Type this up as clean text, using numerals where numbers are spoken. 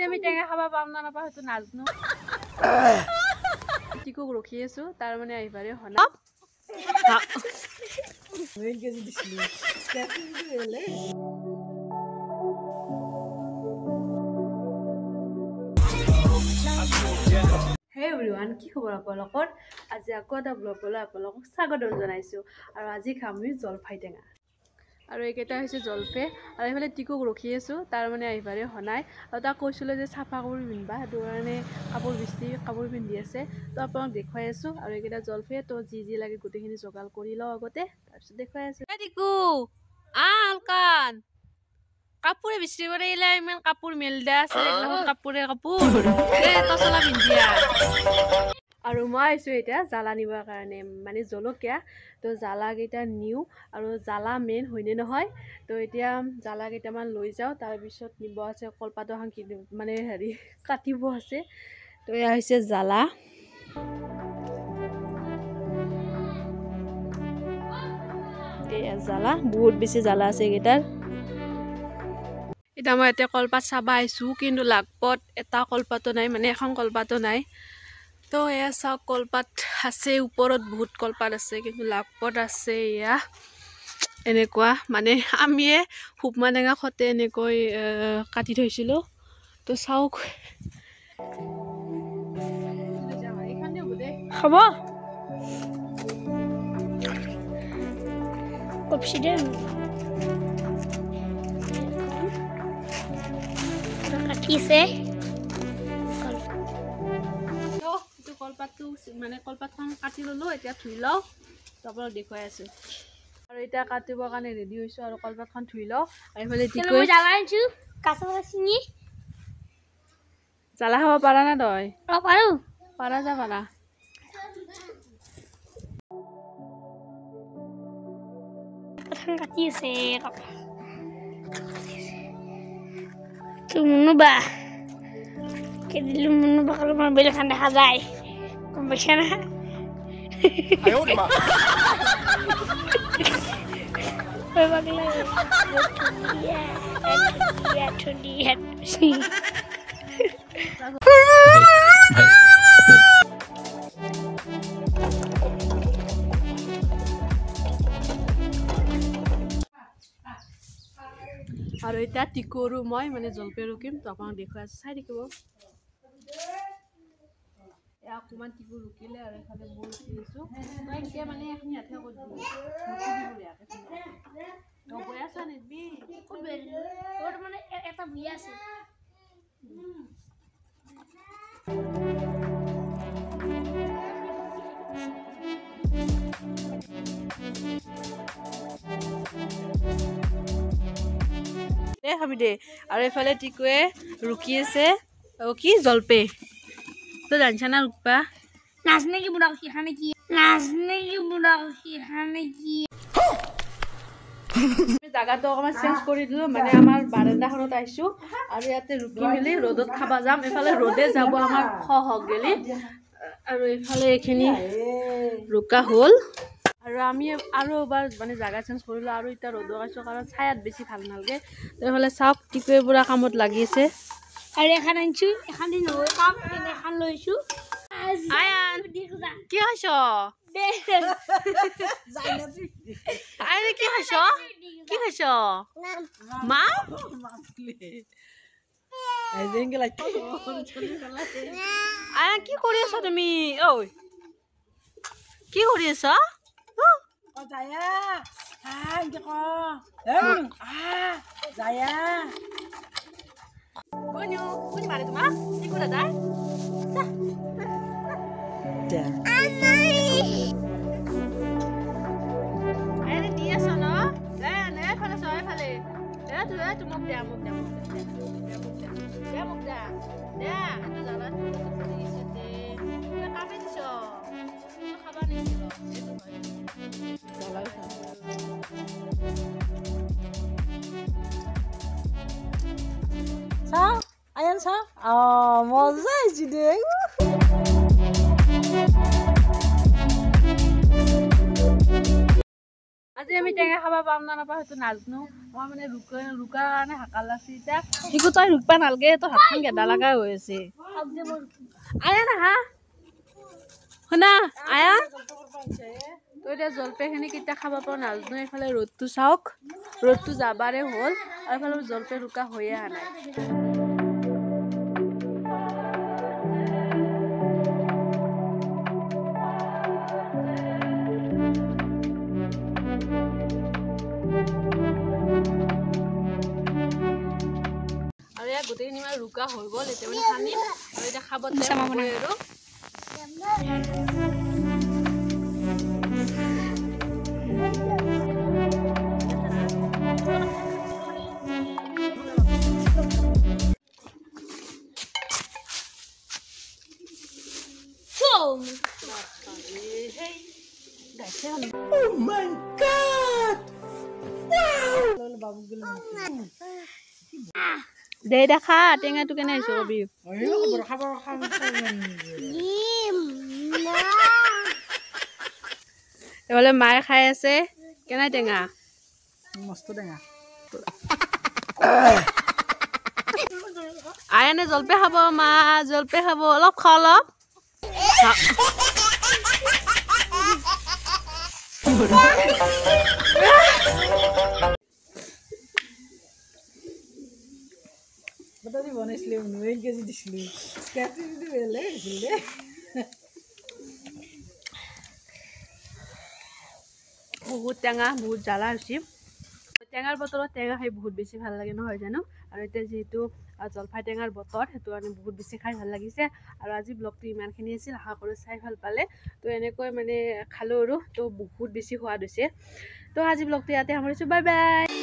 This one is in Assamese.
আমি টেঙা খাব পাম না নাপাওঁ সেইটো নাজানো টিকুক ৰখি আছো তাৰ মানে আহিবাৰে হনা Hey everyone, কি খবৰ আপোনালোকৰ? আজি আকৌ এটা ব্লগলৈ আপোনালোকক স্বাগতম জনাইছো আৰু আজি খামু জলফাই টেঙা আৰু এইকেইটা হৈছে জলফাই আৰু এইফালে টিকুক ৰখি আছো তাৰ মানে আহিবাৰে হনাই আৰু তাক কৈছিল যে চাফা কৰি পিনবা সেইটো কাৰণে কাপোৰ পিন্ধি আছে তো আপোনাক দেখুৱাই আছো আৰু এইকেইটা জলফাই তো যি লাগে গোটেইখিনি যোগাৰ কৰি লওঁ আগতে তাৰপিছত দেখুৱাই আছো টিকু আলকান কাপোৰে বিচৰি কৰি ইলা ইমান কাপোৰ মেলদা আছে এইগিলা কাপোৰ এ তছলা পিন্ধিয়া আৰু মই আইছো এতিয়া জ্বালা নিবৰ কাৰণে মানে জলকীয়া তো জ্বালা কেইটা নিউ আৰু জ্বালা মেইন হয়নে নহয় তো এতিয়া জ্বালা কেইটামান লৈ যাওঁ তাৰ পিছত নিব আছে কলপাত এখন মানে হেৰি কাটিব আছে তো এয়া হৈছে জ্বালা এয়া জ্বালা বহুত বেছি জ্বালা আছে এইকেইটাৰ এটা মই এতিয়া কলপাত চাবা আইছো কিন্তু লাগপত এটা কলপাতো নাই মানে এখন কলপাতো নাই তো এয়া চাওক কলপাত আছে ওপৰত বহুত কলপাত আছে কিন্তু লাগপত আছে এয়া এনেকুৱা মানে আমিয়ে হুপমা টেঙা খতে এনেকৈ কাটি থৈছিলো তো চাওক খাব কপচিডেন কাটিছে কলপাতটো মানে কলপাতখন কাটি ললো এতিয়া ধুই লওঁ আপোনাক দেখুৱাই আছো আৰু এতিয়া কাটিবৰ কাৰণে ৰেডি হৈছো আৰু কলপাতখন ধুই লওঁ আৰু এইফালে মই জ্বালা আনিছো কাঁচা চিঙি জ্বালা খাব পাৰা না তই পাৰো পাৰা যা পাৰা কাটি আছে মুনুবা কেদিলো মুনুবা কালো মই বেলেখান দেখা যায় গম পাইছা না আৰু এতিয়া টিকৰু মই মানে জলপাই ৰুকিম তো আপোনাক দেখুৱাই আছো চাই থাকিব অকণমান টিকু ৰুকিলে আৰু এইফালে মই ৰুকি আছো এতিয়া মানে এখন ইয়াতে কৰি দিওঁ গৈ আছা নিবি তোৰ মানে এটা বিয়া আছে খাবি দে আৰু এইফালে টিকুৱে ৰুকি আছে কি জলপাই তো জানিছা না ৰুকবা নাজনে কি বুঢ়া খানে কি নাজনে কি বুঢ়া খানে কি জাগাটো অকণমান চেঞ্জ কৰি দিলো মানে আমাৰ বাৰান্দাখনত আহিছো আৰু ইয়াতে ৰুকি মেলি ৰ'দত খাবা যাম এইফালে ৰ'দে যাব আমাৰ হক গেলি আৰু এইফালে এইখিনি ৰুকা হ'ল আৰু আমি আৰু এবাৰ মানে জাগা চেঞ্জ কৰিলো আৰু এতিয়া ৰ'দত আছো কাৰণ ছায়াত বেছি ভাল নালাগে এইফালে চাওক টিকুৱে পুৰা কামত লাগি আছে আৰু এখন আনিছো এখন দিন হৈ কাম এখন লৈছো আয়ান কি খাইছ আয়ান কি খাইছ কি খাইছ মা আয়ান কি কৰি আছা তুমি ঐ কি কৰি আছা Jaya, hai jeko, Jaya. Kunyu mana tu mah? Ikut ada? Dah. Ayah dia sana, dah, pada saya pada, tu muk dah, itu jalan di situ, kita kafe tu so, kita kabar ni so, Sao? Ayan sao? Moza sih deh. আজি আমি টেঙা খাব পাম না নাপাওঁ সেইটো নাজানো মই মানে ৰুকাৰ কাৰণে হাকাৰ লাগছি এতিয়া টিকু তই ৰুকবা নালগে তোৰ হাতখন গেদা লগা হৈ আছে আয়া না হা শুনা আয়া তো এতিয়া জলপাইখিনি কেতিয়া খাব পাৰোঁ নাজানো এইফালে ৰ'দটো চাওক ৰ'দটো যাবাৰে হ'ল আৰু এইফালে জলপাই ৰুকা হৈয়ে অহা নাই আৰু ইয়াত গোটেইখিনি মানে ৰুকা হৈ গ'ল এতিয়া মানে সানিম আৰু এতিয়া খাব হ'বই আৰু Oh my God! দে দেখা টেঙাটো কেনে আহিছে কবি এইফালে মায়ে খাই আছে কেনে টেঙা মস্ত টেঙা আয়ানে জলপাই খাব মা জলপাই খাব অলপ খা অলপ বতাদি বনাইছিলে 1 কেজি দিছিলি কেজি যদি বেলেগ দিছিলে বহুত টেঙা বহুত জ্বালা হৈছে টেঙাৰ বতৰত টেঙা খাই বহুত বেছি ভাল লাগে নহয় জানো আৰু এতিয়া যিহেতু জলফাই টেঙাৰ বতৰ সেইটো কাৰণে বহুত বেছি খাই ভাল লাগিছে আৰু আজি ব্লগটো ইমানখিনি আছিল আশা কৰোঁ চাই ভাল পালে তো এনেকৈ মানে খালোঁ আৰু তো বহুত বেছি সোৱাদ হৈছে তো আজি ব্লগটো ইয়াতে সামৰিছোঁ বাই বাই